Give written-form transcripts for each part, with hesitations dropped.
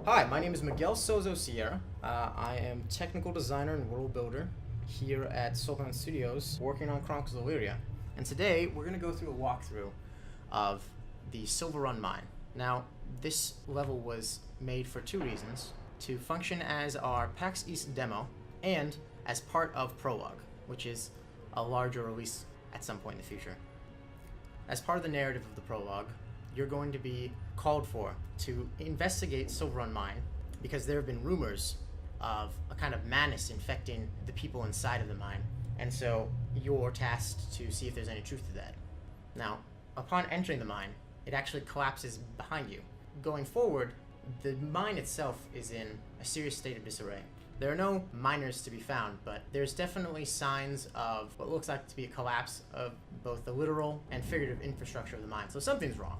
Hi, my name is Miguel Sozo Sierra. I am technical designer and world builder here at Soulbound Studios, working on Chronicles of Elyria. And today we're going to go through a walkthrough of the Silver Run mine. Now, this level was made for two reasons: to function as our PAX East demo and as part of Prologue, which is a larger release at some point in the future. As part of the narrative of the Prologue, you're going to be called for to investigate Silver Run Mine because there have been rumors of a kind of madness infecting the people inside of the mine, and so you're tasked to see if there's any truth to that. Now, upon entering the mine, it actually collapses behind you. Going forward, the mine itself is in a serious state of disarray. There are no miners to be found, but there's definitely signs of what looks like to be a collapse of both the literal and figurative infrastructure of the mine, so something's wrong.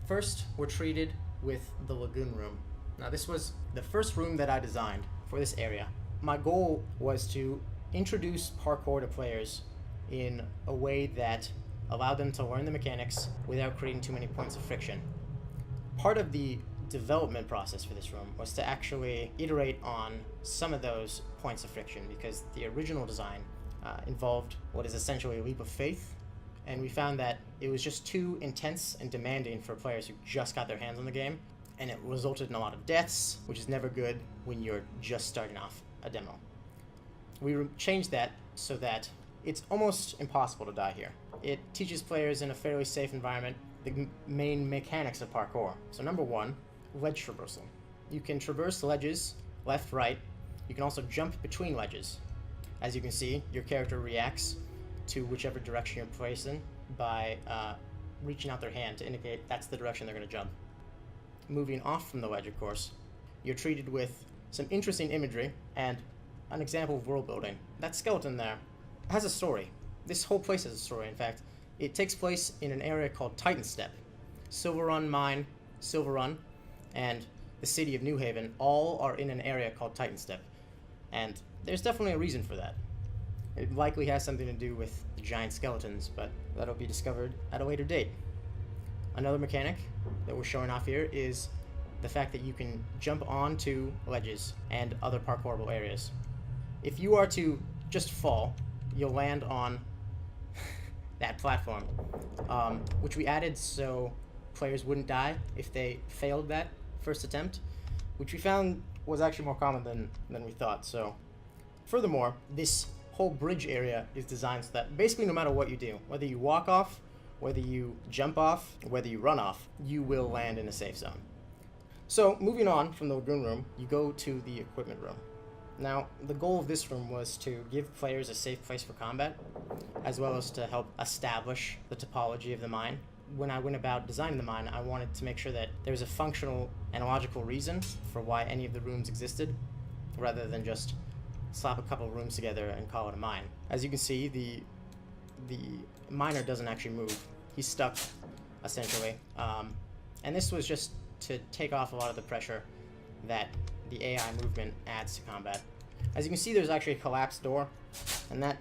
First, we're treated with the Lagoon Room. Now, this was the first room that I designed for this area. My goal was to introduce parkour to players in a way that allowed them to learn the mechanics without creating too many points of friction. Part of the development process for this room was to actually iterate on some of those points of friction, because the original design involved what is essentially a leap of faith, and we found that it was just too intense and demanding for players who just got their hands on the game, and it resulted in a lot of deaths, which is never good when you're just starting off a demo. We changed that so that it's almost impossible to die here. It teaches players in a fairly safe environment the main mechanics of parkour. So number one, ledge traversal. You can traverse ledges left, right. You can also jump between ledges. As you can see, your character reacts to whichever direction you're placed in by reaching out their hand to indicate that's the direction they're going to jump. Moving off from the ledge, of course, you're treated with some interesting imagery and an example of world building. That skeleton there has a story. This whole place has a story, in fact. It takes place in an area called Titan Step. Silver Run Mine, Silver Run, and the city of New Haven all are in an area called Titan Step. And there's definitely a reason for that. It likely has something to do with the giant skeletons, but that'll be discovered at a later date. Another mechanic that we're showing off here is the fact that you can jump onto ledges and other parkourable areas. If you are to just fall, you'll land on that platform, which we added so players wouldn't die if they failed that first attempt, which we found was actually more common than we thought. So, furthermore, this whole bridge area is designed so that basically no matter what you do, whether you walk off, whether you jump off, whether you run off, you will land in a safe zone. So, moving on from the Lagoon Room, you go to the Equipment Room. Now, the goal of this room was to give players a safe place for combat, as well as to help establish the topology of the mine. When I went about designing the mine, I wanted to make sure that there was a functional and logical reason for why any of the rooms existed, rather than just slap a couple of rooms together and call it a mine. As you can see, the miner doesn't actually move. He's stuck, essentially. And this was just to take off a lot of the pressure that the AI movement adds to combat. As you can see, there's actually a collapsed door, and that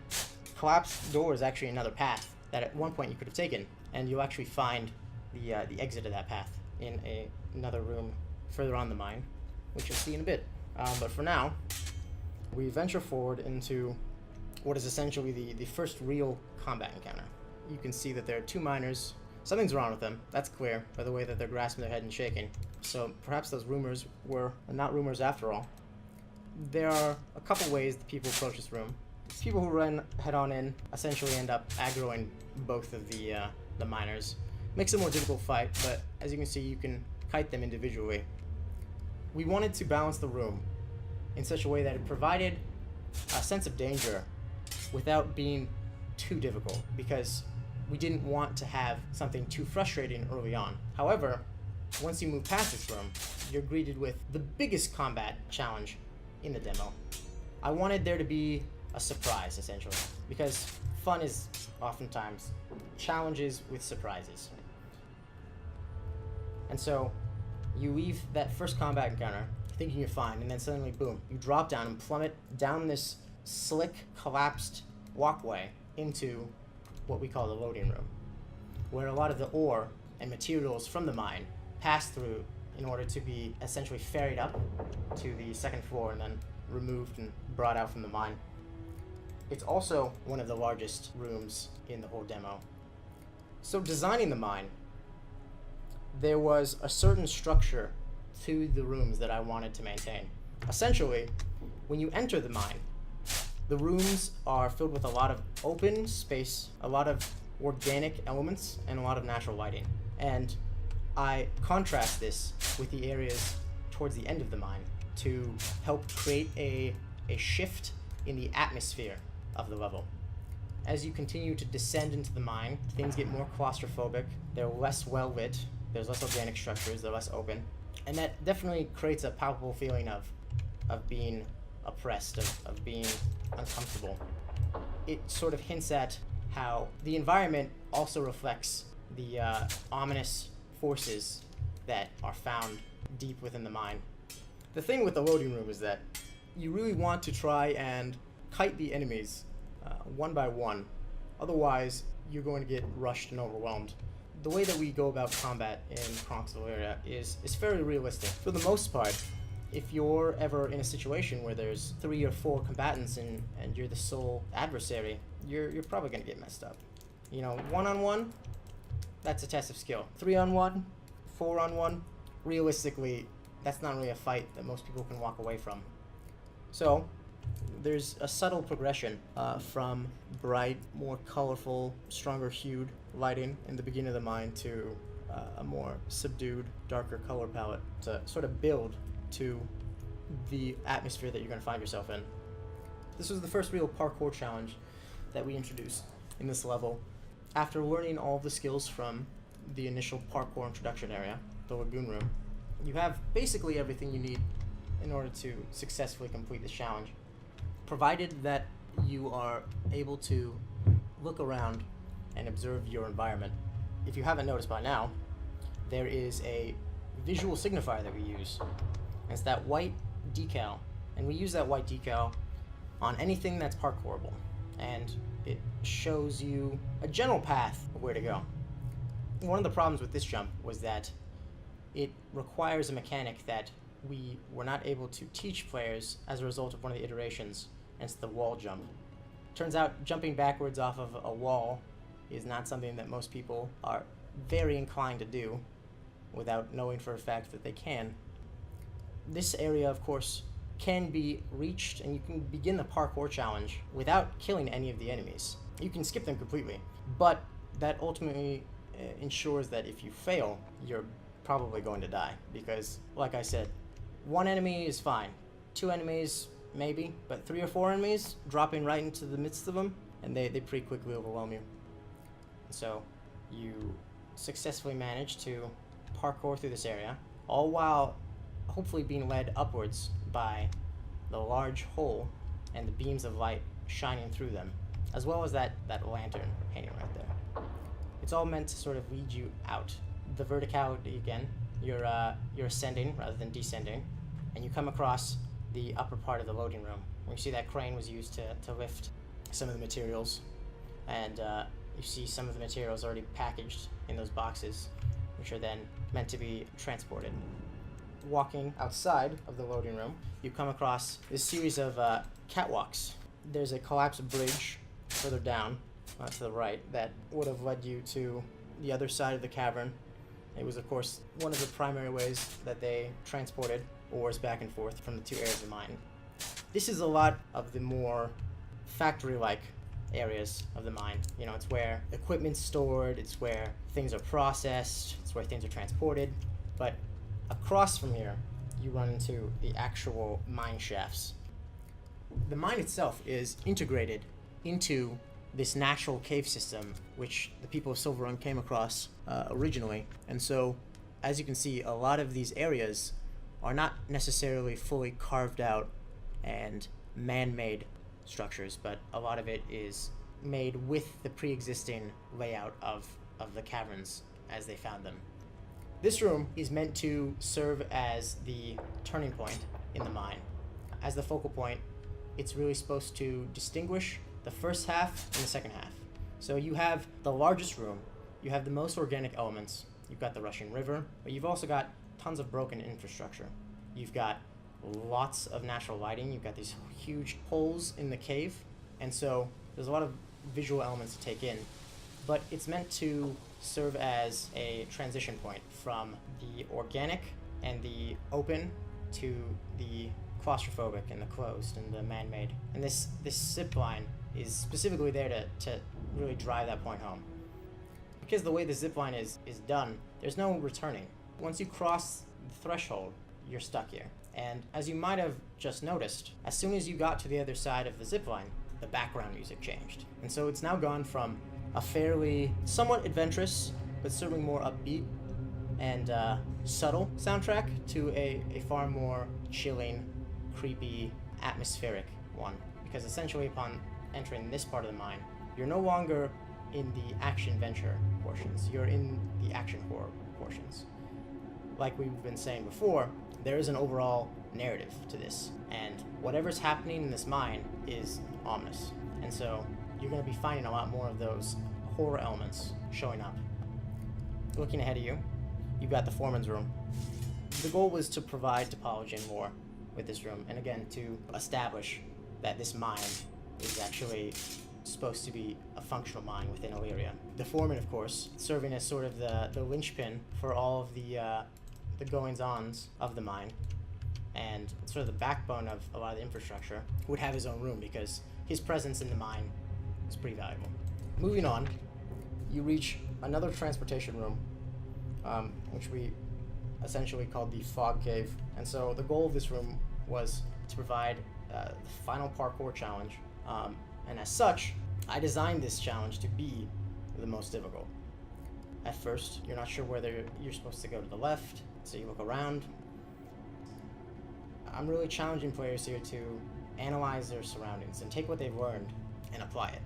collapsed door is actually another path that at one point you could have taken, and you'll actually find the exit of that path in another room further on the mine, which you'll see in a bit. But for now, we venture forward into what is essentially the first real combat encounter. You can see that there are two miners. Something's wrong with them. That's clear by the way that they're grasping their head and shaking. So perhaps those rumors were not rumors after all. There are a couple ways that people approach this room. People who run head on in essentially end up aggroing both of the miners. Makes it a more difficult fight, but as you can see, you can kite them individually. We wanted to balance the room in such a way that it provided a sense of danger without being too difficult, because we didn't want to have something too frustrating early on. However, once you move past this room, you're greeted with the biggest combat challenge in the demo. I wanted there to be a surprise, essentially, because fun is oftentimes challenges with surprises. And so you leave that first combat encounter thinking you're fine, and then suddenly, boom, you drop down and plummet down this slick, collapsed walkway into what we call the loading room, where a lot of the ore and materials from the mine pass through in order to be essentially ferried up to the second floor and then removed and brought out from the mine. It's also one of the largest rooms in the whole demo. So designing the mine, there was a certain structure to the rooms that I wanted to maintain. Essentially, when you enter the mine, the rooms are filled with a lot of open space, a lot of organic elements, and a lot of natural lighting. And I contrast this with the areas towards the end of the mine to help create a shift in the atmosphere of the level. As you continue to descend into the mine, things get more claustrophobic, they're less well lit, there's less organic structures, they're less open, and that definitely creates a palpable feeling of being oppressed, of being uncomfortable. It sort of hints at how the environment also reflects the ominous forces that are found deep within the mine. The thing with the loading room is that you really want to try and kite the enemies one by one. Otherwise, you're going to get rushed and overwhelmed. The way that we go about combat in Chronicles of Elyria is fairly realistic. For the most part, if you're ever in a situation where there's 3 or 4 combatants and you're the sole adversary, you're probably going to get messed up. You know, 1-on-1, that's a test of skill. 3-on-1, 4-on-1, realistically, that's not really a fight that most people can walk away from. So, there's a subtle progression from bright, more colorful, stronger hued lighting in the beginning of the mine to a more subdued, darker color palette to sort of build to the atmosphere that you're going to find yourself in. This was the first real parkour challenge that we introduced in this level. After learning all of the skills from the initial parkour introduction area, the lagoon room, you have basically everything you need in order to successfully complete this challenge, provided that you are able to look around and observe your environment. If you haven't noticed by now, there is a visual signifier that we use. It's that white decal, and we use that white decal on anything that's parkourable, and it shows you a general path of where to go. One of the problems with this jump was that it requires a mechanic that we were not able to teach players as a result of one of the iterations, and it's the wall jump. Turns out jumping backwards off of a wall is not something that most people are very inclined to do without knowing for a fact that they can. This area, of course, can be reached, and you can begin the parkour challenge without killing any of the enemies. You can skip them completely, but that ultimately ensures that if you fail, you're probably going to die, because, like I said, 1 enemy is fine, 2 enemies, maybe, but 3 or 4 enemies, dropping right into the midst of them, and they pretty quickly overwhelm you. So, you successfully manage to parkour through this area, all while hopefully being led upwards by the large hole and the beams of light shining through them, as well as that lantern hanging right there. It's all meant to sort of lead you out. The verticality, again, you're ascending rather than descending, and you come across the upper part of the loading room. You see that crane was used to lift some of the materials, and you see some of the materials already packaged in those boxes, which are then meant to be transported. Walking outside of the loading room, you come across this series of catwalks. There's a collapsed bridge further down to the right that would have led you to the other side of the cavern. It was, of course, one of the primary ways that they transported ores back and forth from the 2 areas of the mine. This is a lot of the more factory-like areas of the mine. You know, it's where equipment's stored, it's where things are processed, it's where things are transported, but across from here, you run into the actual mine shafts. The mine itself is integrated into this natural cave system, which the people of Silver Run came across originally. And so, as you can see, a lot of these areas are not necessarily fully carved out and man-made structures, but a lot of it is made with the pre-existing layout of the caverns as they found them. This room is meant to serve as the turning point in the mine. As the focal point, it's really supposed to distinguish the first half and the second half. So you have the largest room, you have the most organic elements, you've got the rushing river, but you've also got tons of broken infrastructure. You've got lots of natural lighting, you've got these huge holes in the cave, and so there's a lot of visual elements to take in, but it's meant to serve as a transition point from the organic and the open to the claustrophobic and the closed and the man-made. And this zip line is specifically there to really drive that point home. Because the way the zip line is done, there's no returning. Once you cross the threshold, you're stuck here. And as you might have just noticed, as soon as you got to the other side of the zip line, the background music changed. And so it's now gone from a fairly somewhat adventurous, but certainly more upbeat and subtle soundtrack to a far more chilling, creepy, atmospheric one. Because essentially upon entering this part of the mine, you're no longer in the action-venture portions, you're in the action-horror portions. Like we've been saying before, there is an overall narrative to this, and whatever's happening in this mine is ominous. And so you're going to be finding a lot more of those horror elements showing up. Looking ahead of you, you've got the foreman's room. The goal was to provide topology and lore with this room, and again, to establish that this mine is actually supposed to be a functional mine within Elyria. The foreman, of course, serving as sort of the linchpin for all of the goings-ons of the mine, and sort of the backbone of a lot of the infrastructure, would have his own room because his presence in the mine is pretty valuable. Moving on, you reach another transportation room, which we essentially called the fog cave. And so the goal of this room was to provide the final parkour challenge, and as such, I designed this challenge to be the most difficult. At first, you're not sure whether you're supposed to go to the left, so you look around. I'm really challenging players here to analyze their surroundings and take what they've learned and apply it.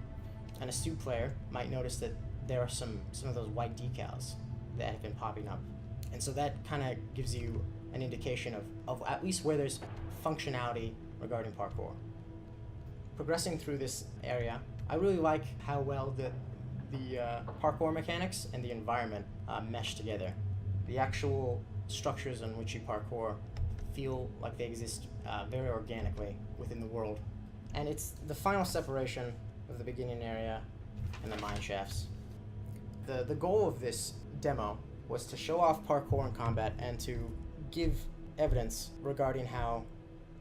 An astute player might notice that there are some of those white decals that have been popping up. And so that kind of gives you an indication of at least where there's functionality regarding parkour. Progressing through this area, I really like how well the parkour mechanics and the environment mesh together. The actual structures on which you parkour feel like they exist very organically within the world. And it's the final separation of the beginning area and the mine shafts. The goal of this demo was to show off parkour in combat and to give evidence regarding how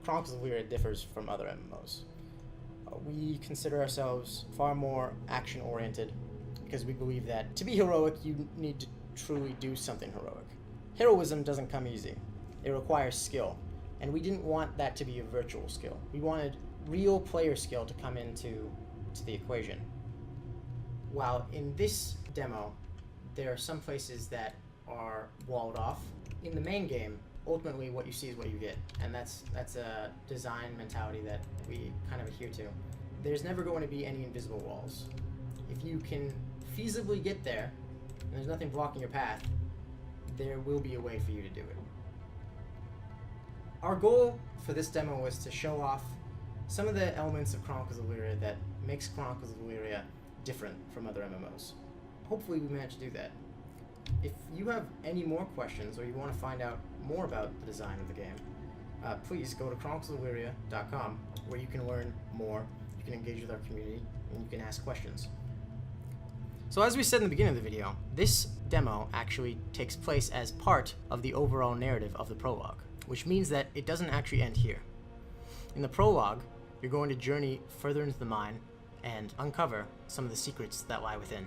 Chronicles of Elyria differs from other MMOs. We consider ourselves far more action-oriented because we believe that to be heroic, you need to truly do something heroic. Heroism doesn't come easy. It requires skill, and we didn't want that to be a virtual skill. We wanted real player skill to come into the equation. While in this demo, there are some places that are walled off. In the main game, ultimately what you see is what you get, and that's a design mentality that we kind of adhere to. There's never going to be any invisible walls. If you can feasibly get there, and there's nothing blocking your path, there will be a way for you to do it. Our goal for this demo was to show off some of the elements of Chronicles of Elyria that makes Chronicles of Elyria different from other MMOs. Hopefully we managed to do that. If you have any more questions or you want to find out more about the design of the game, please go to chroniclesofelyria.com where you can learn more, you can engage with our community, and you can ask questions. So as we said in the beginning of the video, this demo actually takes place as part of the overall narrative of the prologue, which means that it doesn't actually end here. In the prologue, you're going to journey further into the mine and uncover some of the secrets that lie within.